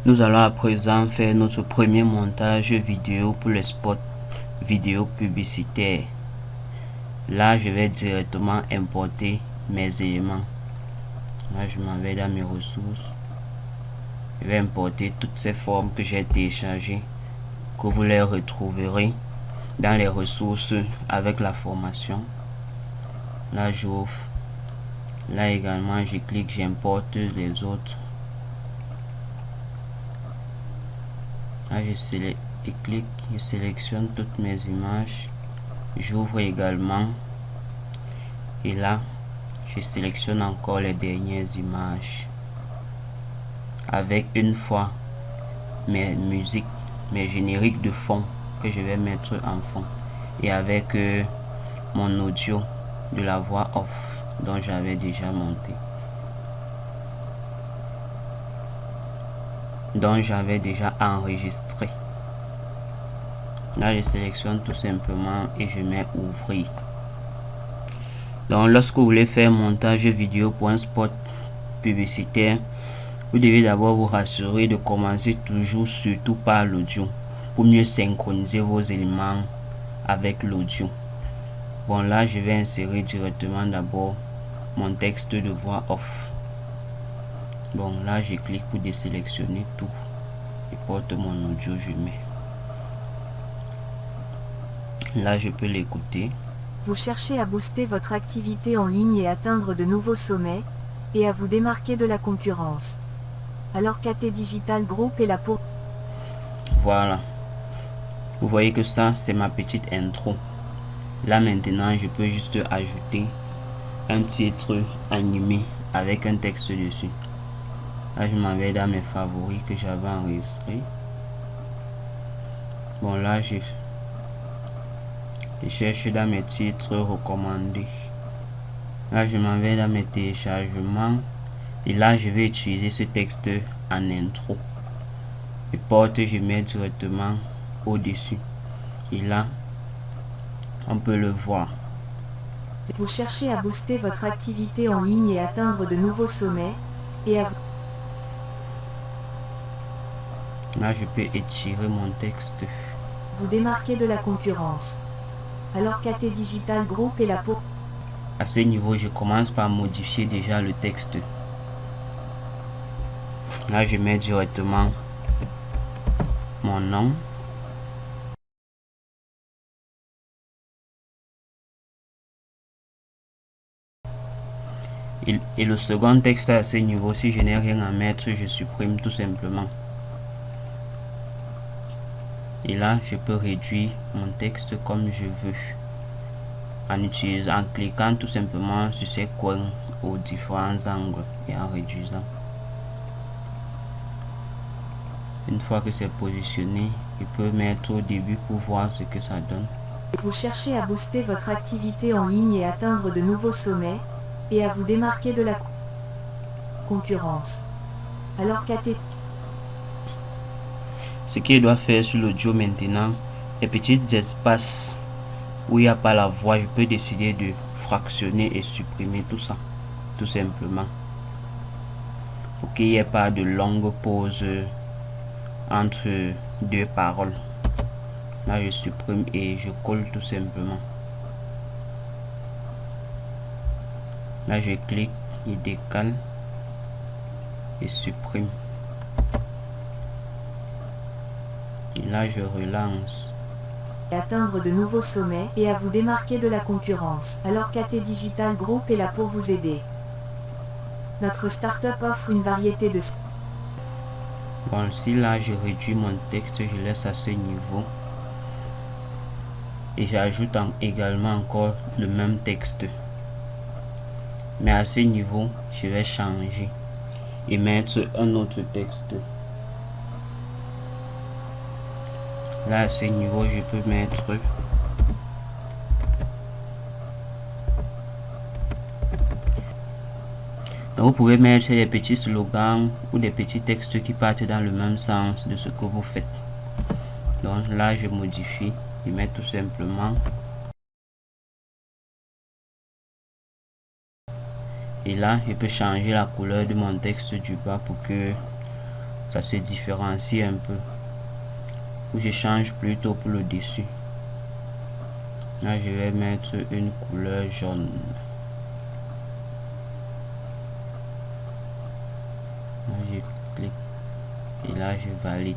Nous allons à présent faire notre premier montage vidéo pour le spot vidéo publicitaire. Là, je vais directement importer mes éléments. Là, je m'en vais dans mes ressources. Je vais importer toutes ces formes que j'ai téléchargées, que vous les retrouverez dans les ressources avec la formation. Là, j'ouvre. Là également, je clique, j'importe les autres. Là, je clique, je sélectionne toutes mes images. J'ouvre également. Et là, je sélectionne encore les dernières images. Avec une fois mes musiques, mes génériques de fond que je vais mettre en fond. Et avec mon audio de la voix off dont j'avais déjà monté. Dont j'avais déjà enregistré. Là, je sélectionne tout simplement et je mets ouvrir. Donc, lorsque vous voulez faire montage vidéo pour un spot publicitaire, vous devez d'abord vous rassurer de commencer toujours surtout par l'audio pour mieux synchroniser vos éléments avec l'audio. Bon, là, je vais insérer directement d'abord mon texte de voix off. Bon, là, je clique pour désélectionner tout. Je porte mon audio, je mets. Là, je peux l'écouter. Vous cherchez à booster votre activité en ligne et atteindre de nouveaux sommets, et à vous démarquer de la concurrence. Alors KT Digital Group est là pour... Voilà. Vous voyez que ça, c'est ma petite intro. Là, maintenant, je peux juste ajouter un titre animé avec un texte dessus. Là, je m'en vais dans mes favoris que j'avais enregistrés. Bon, là, je cherche dans mes titres recommandés. Là, je m'en vais dans mes téléchargements. Et là, je vais utiliser ce texte en intro. Et porte, je mets directement au-dessus. Et là, on peut le voir. Vous cherchez à booster votre activité en ligne et atteindre de nouveaux sommets, et à Là, je peux étirer mon texte. vous démarquer de la concurrence. Alors KT Digital Group est là pour... À ce niveau, je commence par modifier déjà le texte. Là, je mets directement mon nom. Et le second texte à ce niveau, si je n'ai rien à mettre, je supprime tout simplement. Et là, je peux réduire mon texte comme je veux. En cliquant tout simplement sur ces coins aux différents angles et en réduisant. Une fois que c'est positionné, je peux mettre au début pour voir ce que ça donne. Vous cherchez à booster votre activité en ligne et atteindre de nouveaux sommets, et à vous démarquer de la concurrence. Alors KT... Ce qu'il doit faire sur l'audio maintenant, les petits espaces où il n'y a pas la voix, je peux décider de fractionner et supprimer tout ça, tout simplement. Pour qu'il n'y ait pas de longue pause entre deux paroles. Là, je supprime et je colle tout simplement. Là, je clique, et décale et supprime. Et là, je relance. Atteindre de nouveaux sommets et à vous démarquer de la concurrence. Alors KT Digital Group est là pour vous aider. Notre start-up offre une variété de... Bon, si là, je réduis mon texte, je laisse à ce niveau. Et j'ajoute également encore le même texte. Mais à ce niveau, je vais changer et mettre un autre texte. Là, à ce niveau, je peux mettre donc vous pouvez mettre des petits slogans ou des petits textes qui partent dans le même sens de ce que vous faites. Donc là, je modifie, je mets tout simplement. Et là, je peux changer la couleur de mon texte du bas pour que ça se différencie un peu. Ou je change plutôt pour le dessus. Là je vais mettre une couleur jaune. Là, je clique et là je valide.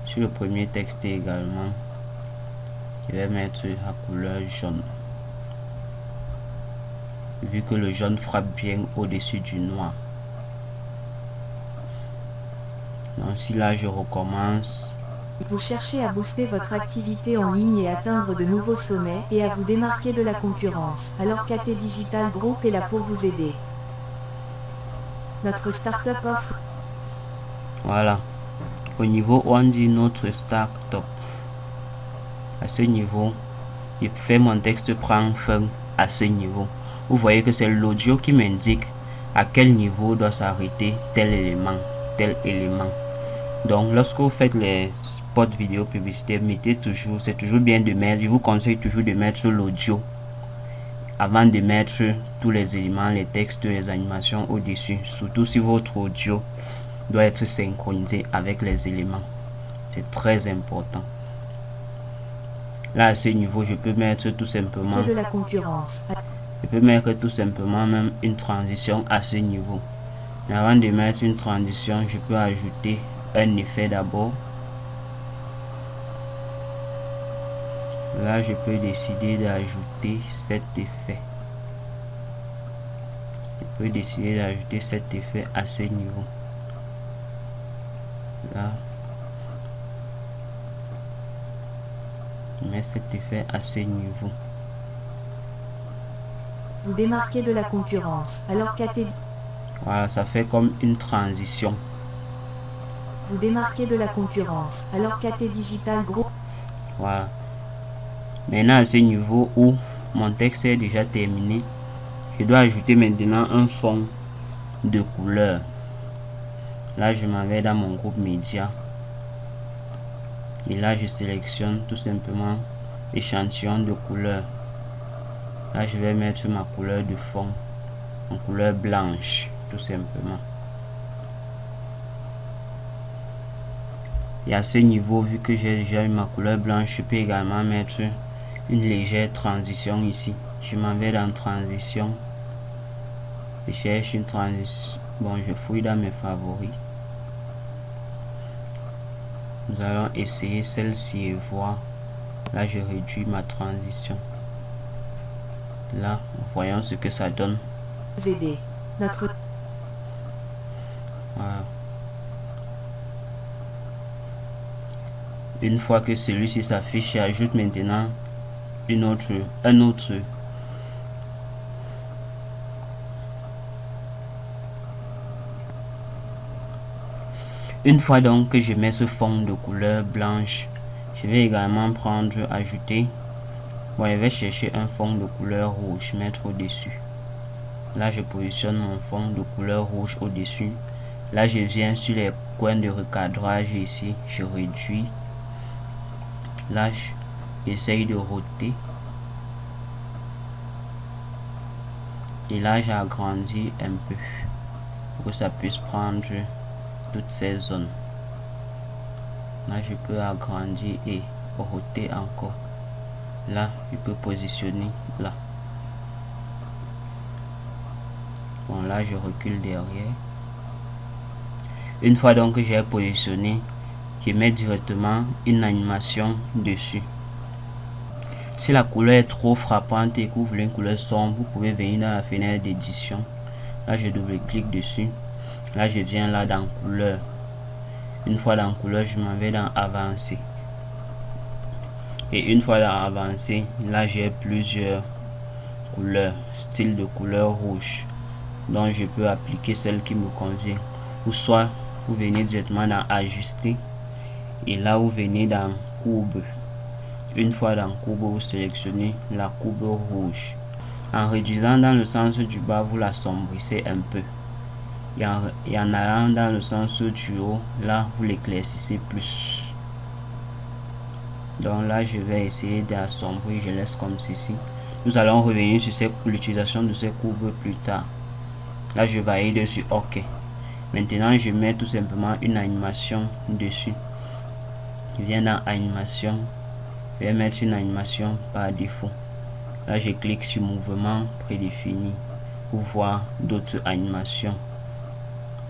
Sur le premier texte également, je vais mettre la couleur jaune, vu que le jaune frappe bien au-dessus du noir. Donc si là je recommence. Vous cherchez à booster votre activité en ligne et atteindre de nouveaux sommets et à vous démarquer de la concurrence. Alors KT Digital Group est là pour vous aider. Notre startup offre. Voilà. Au niveau où on dit notre startup, à ce niveau, je fais mon texte prendre fin à ce niveau. Vous voyez que c'est l'audio qui m'indique à quel niveau doit s'arrêter tel élément, tel élément. Donc lorsque vous faites les spots vidéo publicitaires, mettez toujours, c'est toujours bien de mettre, je vous conseille toujours de mettre l'audio avant de mettre tous les éléments, les textes, les animations au-dessus, surtout si votre audio doit être synchronisé avec les éléments. C'est très important. Là à ce niveau, je peux mettre tout simplement de la concurrence. Je peux mettre tout simplement même une transition à ce niveau. Mais avant de mettre une transition, je peux ajouter un effet d'abord. Là, je peux décider d'ajouter cet effet. Je peux décider d'ajouter cet effet à ce niveau. Là, je mets cet effet à ce niveau. Vous démarquez de la concurrence. Alors KT. Voilà, ça fait comme une transition. Vous démarquez de la concurrence. Alors KT Digital Group. Voilà. Maintenant à ce niveau où mon texte est déjà terminé, je dois ajouter maintenant un fond de couleur. Là je m'en vais dans mon groupe média et là je sélectionne tout simplement échantillon de couleur. Là je vais mettre ma couleur de fond en couleur blanche tout simplement. Et à ce niveau, vu que j'ai déjà eu ma couleur blanche, je peux également mettre une légère transition ici. Je m'en vais dans transition. Je cherche une transition. Bon, je fouille dans mes favoris. Nous allons essayer celle-ci et voir. Là, je réduis ma transition. Là, voyons ce que ça donne. Aider. Notre. Voilà. Une fois que celui-ci s'affiche, j'ajoute maintenant un autre. Une fois donc que je mets ce fond de couleur blanche, je vais également prendre, ajouter. Bon, je vais chercher un fond de couleur rouge, mettre au-dessus. Là, je positionne mon fond de couleur rouge au-dessus. Là, je viens sur les coins de recadrage ici, je réduis. Là, j'essaye de roter. Et là, j'agrandis un peu pour que ça puisse prendre toutes ces zones. Là, je peux agrandir et roter encore. Là, je peux positionner là. Bon, là, je recule derrière. Une fois donc que j'ai positionné, je mets directement une animation dessus. Si la couleur est trop frappante et que vous voulez une couleur sombre, vous pouvez venir dans la fenêtre d'édition. Là, je double-clique dessus. Là, je viens là dans couleur. Une fois dans couleur, je m'en vais dans avancer. Et une fois dans avancer, là, j'ai plusieurs couleurs, style de couleur rouge. Donc, je peux appliquer celle qui me convient. Ou soit, vous venez directement dans ajuster. Et là, vous venez dans courbe. Une fois dans courbe, vous sélectionnez la courbe rouge. En réduisant dans le sens du bas, vous l'assombrissez un peu. Et en allant dans le sens du haut, là, vous l'éclaircissez plus. Donc là, je vais essayer d'assombrir, je laisse comme ceci. Nous allons revenir sur l'utilisation de ces courbes plus tard. Là, je valide sur OK. Maintenant, je mets tout simplement une animation dessus. Je viens dans animation, je vais mettre une animation par défaut. Là, je clique sur mouvement prédéfini pour voir d'autres animations.